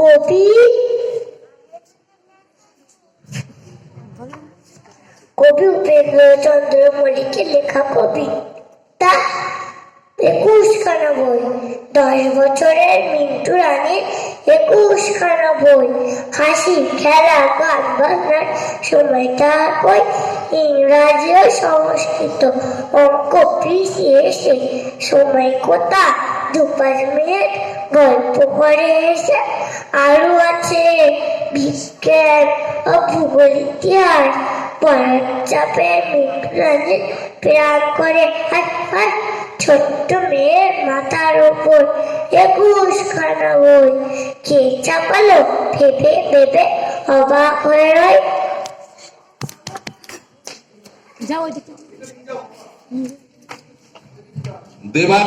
কবি কবি উপেন্দ্রচন্দ্র মল্লিকের লেখা কবিতা 21খানা বই। 10 বছরের মিন্টু রানীর 21খানা বই। হাসি খেলা গান বাজনার সময়টা কই, ইংরাজি ও সংস্কৃত অঙ্ক পিছিয়ে সময় কোথা 2-5 মিনিট গল্প করে এসে। আরো আছে বিজ্ঞান ও ভূগোল ইতিহাস। পড়ার চাপে মিন্টু রানীর প্রাণ করে হাট ছোট্ট মেয়ের মাথার ওপর 21খানা বই। কে চাপালো ভেবে ভেবে অবাক হয়ে রয়। দেবা